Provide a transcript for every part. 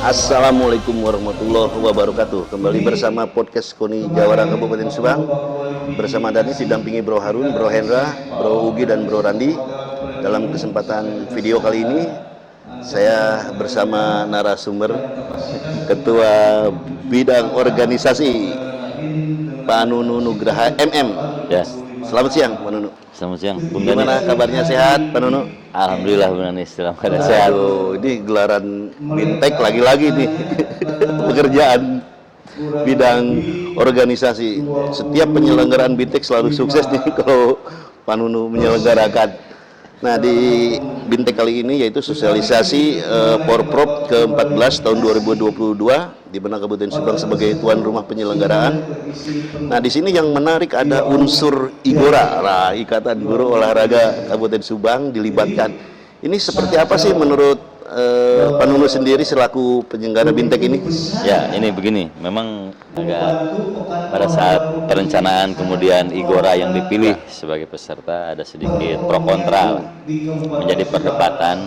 Assalamualaikum warahmatullahi wabarakatuh. Kembali bersama podcast KONI Jawara Kabupaten Subang. Bersama Dani didampingi Bro Harun, Bro Hendra, Bro Ugi dan Bro Randi. Dalam kesempatan video kali ini saya bersama narasumber Ketua Bidang Organisasi Pak Nunu Nugraha MM. Ya. Selamat siang Pak Nunu. Selamat siang, Bung Gimana Dani. kabarnya, sehat Pak Nunu? Alhamdulillah Bung Dani, dalam keadaan sehat. Ini gelaran Bintek lagi-lagi nih. Pekerjaan bidang organisasi. Setiap penyelenggaraan Bintek selalu sukses nih kalau Pak Nunu menyelenggarakan. Nah, di Bintek kali ini yaitu sosialisasi Porprov ke-14 tahun 2022 di mana Kabupaten Subang sebagai tuan rumah penyelenggaraan. Nah, di sini yang menarik ada unsur IGORA, nah, Ikatan Guru Olahraga Kabupaten Subang dilibatkan. Ini seperti apa sih menurut Pak Nunu sendiri selaku penyelenggara Bintek ini? Ya, ini begini, memang agak pada saat perencanaan kemudian IGORA yang dipilih sebagai peserta ada sedikit pro kontra, menjadi perdebatan.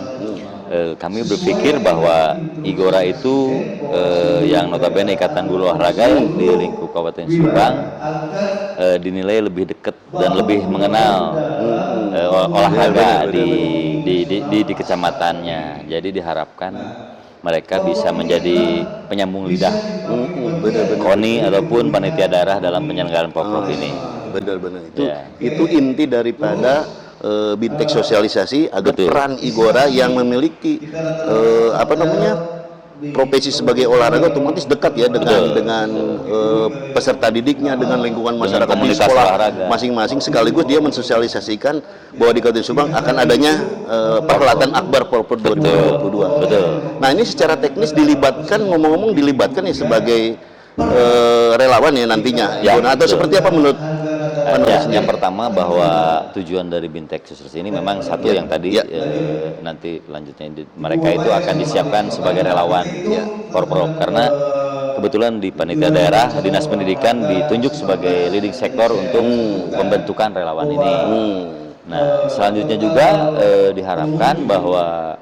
Kami berpikir bahwa IGORA itu yang notabene Ikatan Guru Olahraga yang di lingkup Kabupaten Subang dinilai lebih dekat dan lebih mengenal olahraga di kecamatannya. Jadi diharapkan mereka bisa menjadi penyambung lidah KONI ataupun panitia daerah dalam penyelenggaraan Porprov ini. Benar-benar Ya. Itu inti daripada Bintek sosialisasi agar Betul. peran IGORA yang memiliki profesi sebagai olahraga otomatis dekat ya dengan peserta didiknya, dengan lingkungan masyarakat di komunitas sekolah olahraga masing-masing, sekaligus dia mensosialisasikan bahwa di Kabupaten Subang akan adanya perhelatan Akbar Porprov 2022. Betul. Nah, ini secara teknis dilibatkan, ngomong-ngomong dilibatkan ya sebagai relawan ya nantinya. Ya, Atau betul. seperti apa menurut Ya, yang pertama bahwa tujuan dari Bintek sosialisasi ini memang satu yang tadi nanti lanjutnya mereka itu akan disiapkan sebagai relawan Porprov, karena kebetulan di panitia daerah Dinas Pendidikan ditunjuk sebagai leading sektor untuk pembentukan relawan ini. Nah, selanjutnya juga diharapkan bahwa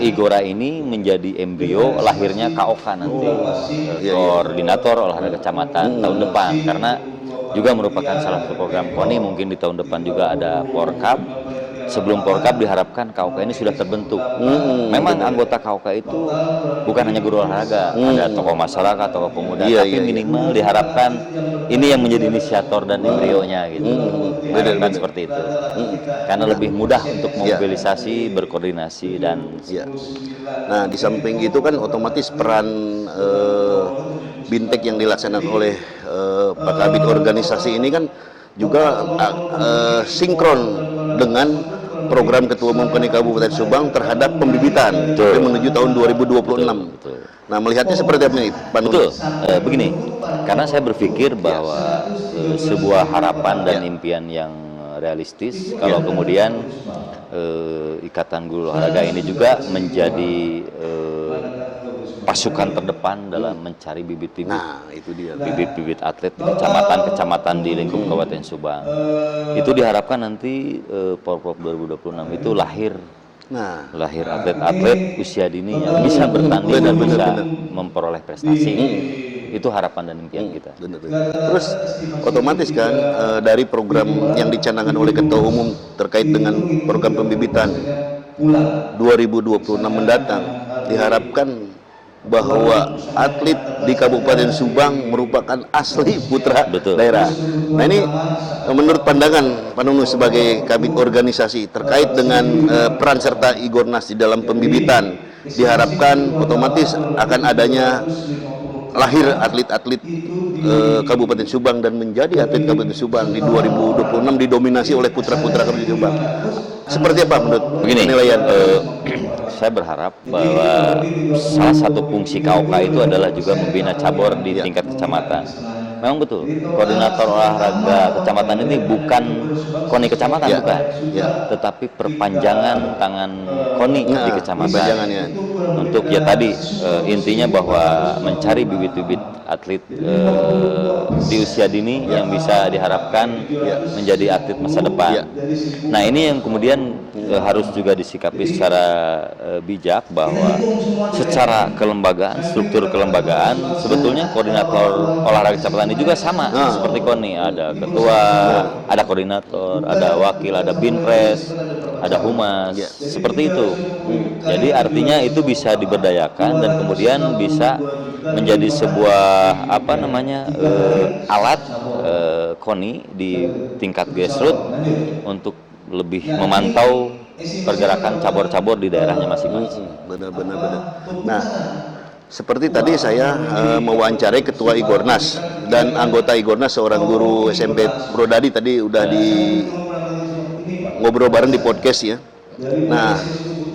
IGORA ini menjadi embrio lahirnya KOK nanti, Koordinator Olahraga Kecamatan tahun depan, karena juga merupakan salah satu program KONI. Mungkin di tahun depan juga ada Porkab. Sebelum Porkab diharapkan KOK ini sudah terbentuk. Memang anggota KOK itu bukan hanya guru olahraga, ada tokoh masyarakat, tokoh pemuda, tapi minimal diharapkan ini yang menjadi inisiator dan embrionya gitu. Diharapkan seperti itu. Karena lebih mudah untuk mobilisasi, berkoordinasi dan Nah, di samping itu kan otomatis peran Bintek yang dilaksanakan oleh Pak Kabid organisasi ini kan juga sinkron dengan program Ketua Umum KONI Kabupaten Subang terhadap pembibitan sampai menuju tahun 2026. Betul. Nah, melihatnya seperti apa nih, Pak Nunu? Betul, begini, karena saya berpikir bahwa sebuah harapan dan impian yang realistis kalau kemudian Ikatan Guru Olahraga ini juga menjadi pasukan terdepan dalam mencari bibit-bibit. Nah, itu dia. Bibit-bibit atlet di kecamatan-kecamatan di lingkup Kabupaten Subang. Itu diharapkan nanti Porprov 2026 itu lahir atlet-atlet usia dini yang bisa bertanding dan bisa memperoleh prestasi. Itu harapan dan impian kita. Terus otomatis kan dari program yang dicanangkan oleh Ketua Umum terkait dengan program pembibitan 2026 mendatang, diharapkan bahwa atlet di Kabupaten Subang merupakan asli putra daerah. Nah, ini menurut pandangan Pak Nunu sebagai kabid organisasi terkait dengan peran serta IGORNAS di dalam pembibitan, diharapkan otomatis akan adanya lahir atlet-atlet Kabupaten Subang dan menjadi atlet Kabupaten Subang di 2026 didominasi oleh putra-putra Kabupaten Subang. Seperti apa menurut penilaian? Saya berharap bahwa salah satu fungsi KOK itu adalah juga membina cabur di tingkat kecamatan. Memang betul, koordinator olahraga kecamatan ini bukan KONI kecamatan, bukan, tetapi perpanjangan tangan KONI di kecamatan. Untuk tadi intinya bahwa mencari bibit-bibit atlet di usia dini yang bisa diharapkan menjadi atlet masa depan. Nah, ini yang kemudian harus juga disikapi secara bijak, bahwa secara kelembagaan, struktur kelembagaan, sebetulnya koordinator olahraga capatannya juga sama seperti KONI. Ada ketua, ada koordinator, ada wakil, ada binpres, ada humas, seperti itu. Jadi artinya itu bisa diberdayakan dan kemudian bisa menjadi sebuah alat KONI di tingkat grassroots untuk lebih memantau pergerakan cabur-cabur di daerahnya masing-masing. Benar. Nah, seperti tadi saya mewawancarai ketua Igornas dan anggota Igornas, seorang guru SMP Prodadi, tadi udah di ngobrol bareng di podcast ya. Nah,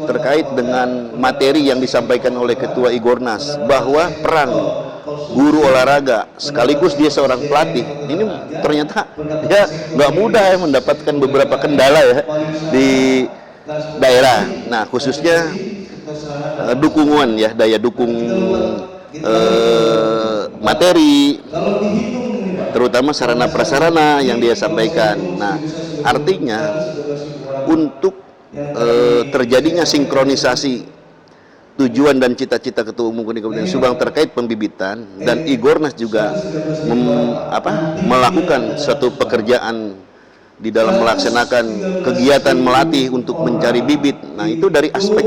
terkait dengan materi yang disampaikan oleh ketua Igornas, bahwa peran guru olahraga sekaligus dia seorang pelatih ini ternyata dia nggak mudah ya, mendapatkan beberapa kendala ya di daerah. Nah, khususnya dukungan ya, daya dukung materi, terutama sarana prasarana yang dia sampaikan. Nah, artinya untuk terjadinya sinkronisasi tujuan dan cita-cita Ketua Umum KONI Kabupaten Subang terkait pembibitan, dan Igornas juga melakukan suatu pekerjaan di dalam melaksanakan kegiatan melatih untuk mencari bibit. Nah, itu dari aspek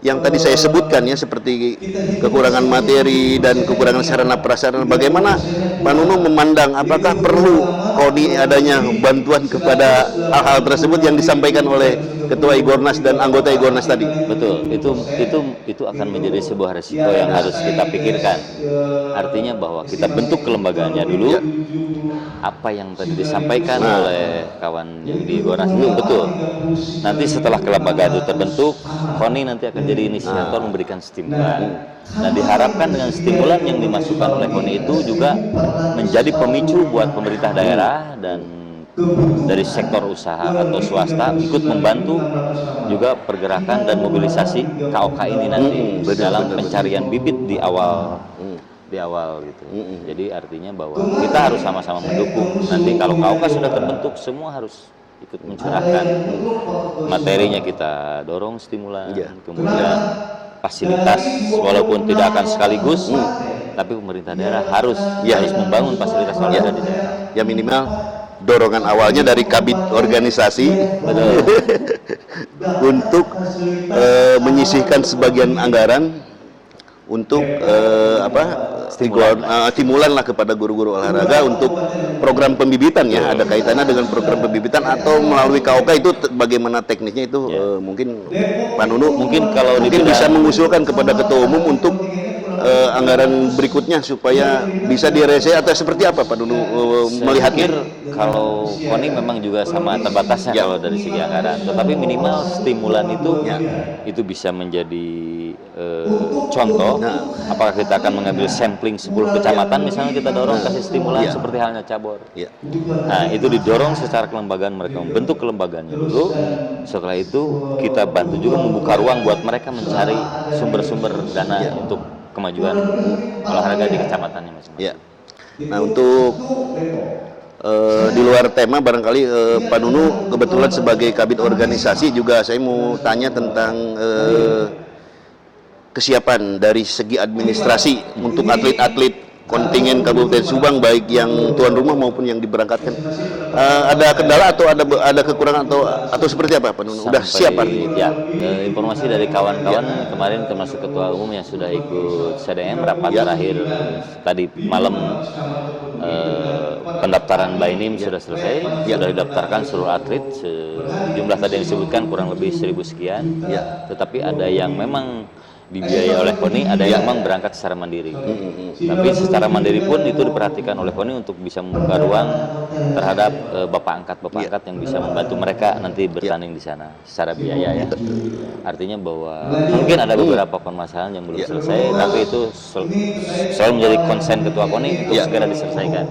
yang tadi saya sebutkan ya, seperti kekurangan materi dan kekurangan sarana prasarana. Bagaimana Pak Nunu memandang, apakah perlu KONI adanya bantuan kepada hal-hal tersebut yang disampaikan oleh Ketua Igornas dan anggota Igornas tadi? Betul, itu akan menjadi sebuah resiko yang harus kita pikirkan. Artinya bahwa kita bentuk kelembagaannya dulu. Apa yang tadi disampaikan oleh kawan yang di Igornas itu betul. Nanti setelah kelembagaan itu terbentuk, KONI nanti akan jadi inisiator memberikan stimulan. Nah, diharapkan dengan stimulan yang dimasukkan oleh KONI itu juga menjadi pemicu buat pemerintah daerah dan dari sektor usaha atau swasta ikut membantu juga pergerakan dan mobilisasi KOK ini nanti dalam pencarian bibit di awal gitu. Jadi artinya bahwa kita harus sama-sama mendukung. Nanti kalau KOK sudah terbentuk, semua harus ikut mencurahkan materinya, kita dorong stimulan, kemudian fasilitas walaupun tidak akan sekaligus, tapi pemerintah daerah harus membangun fasilitas olahraga di daerah. Ya, minimal dorongan awalnya dari kabit organisasi untuk menyisihkan sebagian anggaran untuk stimulan lah kepada guru-guru olahraga untuk program pembibitan ya. Ada kaitannya dengan program pembibitan atau melalui KOK itu bagaimana teknisnya itu mungkin Pak Nunu kalau bisa mengusulkan kepada Ketua Umum untuk anggaran berikutnya supaya bisa direse atau seperti apa Pak Nunu melihatnya? Kalau KONI memang juga sama terbatasnya kalau dari segi anggaran, tetapi minimal stimulan itu bisa menjadi contoh. Apakah kita akan mengambil sampling 10 kecamatan misalnya, kita dorong kasih stimulan seperti halnya cabur. Nah, itu didorong secara kelembagaan, mereka membentuk kelembagaannya dulu. Setelah itu kita bantu juga membuka ruang buat mereka mencari sumber-sumber dana untuk kemajuan olahraga di kecamatannya masing-masing. Nah, untuk di luar tema barangkali Pak Nunu kebetulan sebagai kabit organisasi juga saya mau tanya tentang kesiapan dari segi administrasi untuk atlet-atlet kontingen Kabupaten Subang, baik yang tuan rumah maupun yang diberangkatkan. Ada kendala atau ada kekurangan atau seperti apa Pak Nunu? Sudah siap artinya? Ya, informasi dari kawan-kawan kemarin termasuk Ketua Umum yang sudah ikut CDM rapat terakhir tadi malam, pendaftaran Bainim sudah selesai, sudah didaftarkan seluruh atlet, jumlah tadi yang disebutkan kurang lebih 1000 sekian, tetapi ada yang memang dibiayai oleh KONI, ada yang memang berangkat secara mandiri. Tapi secara mandiri pun itu diperhatikan oleh KONI untuk bisa membuka ruang terhadap bapak angkat yang bisa membantu mereka nanti bertanding di sana secara biaya ya. Artinya bahwa mungkin ada beberapa permasalahan yang belum selesai, tapi itu selalu menjadi konsen Ketua KONI untuk segera diselesaikan.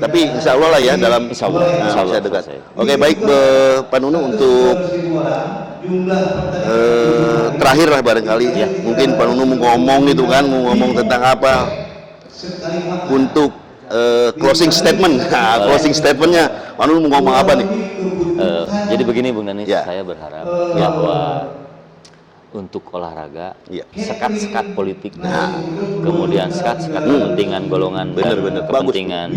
Tapi insya Allah lah ya, dalam insya Allah dekat. Oke, baik Pak Nunu, untuk terakhir lah barangkali mungkin Pak Nunu mau ngomong tentang apa untuk closing statement. Nah, closing statementnya, Pak Nunu mau ngomong apa nih? Jadi begini Bung Danis, Ya. saya berharap bahwa untuk olahraga, Ya. sekat-sekat politik, kemudian sekat-sekat kepentingan golongan, Bener, dan bener. Bagus. kepentingan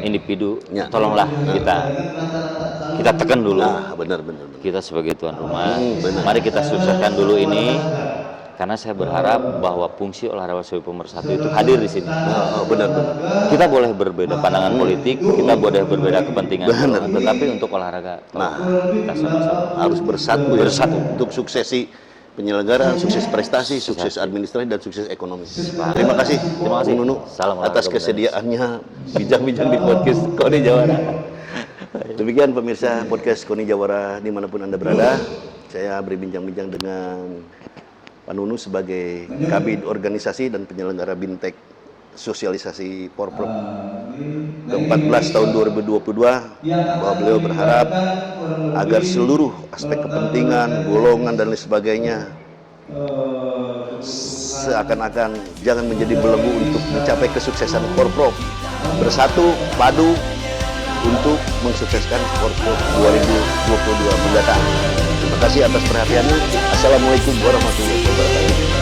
individu, Ya. tolonglah kita tekan dulu. Nah, benar. Kita sebagai tuan rumah, benar. mari kita sukseskan dulu ini, karena saya berharap bahwa fungsi olahraga sebagai pemersatu itu hadir di sini. Benar. Kita boleh berbeda pandangan politik, kita boleh berbeda kepentingan, Benar. tetapi untuk olahraga, kita sama-sama Harus bersatu ya, untuk suksesi penyelenggaraan, sukses prestasi, sukses administrasi, dan sukses ekonomi. Terima kasih, Terima kasih. Bung Nunu, Salam atas olahraga, Bung kesediaannya bincang-bincang di podcast Koni Jawara. Demikian pemirsa podcast Koni Jawara dimanapun Anda berada. Saya berbincang-bincang dengan Pak Nunu sebagai Kabid Organisasi dan Penyelenggara Bintek Sosialisasi Porprov ke-14 tahun 2022, bahwa beliau berharap agar seluruh aspek kepentingan, golongan, dan lain sebagainya seakan-akan jangan menjadi belenggu untuk mencapai kesuksesan Porprov, bersatu, padu untuk mensukseskan Porprov 2022 mendatang. Terima kasih atas perhatiannya. Assalamualaikum warahmatullahi wabarakatuh.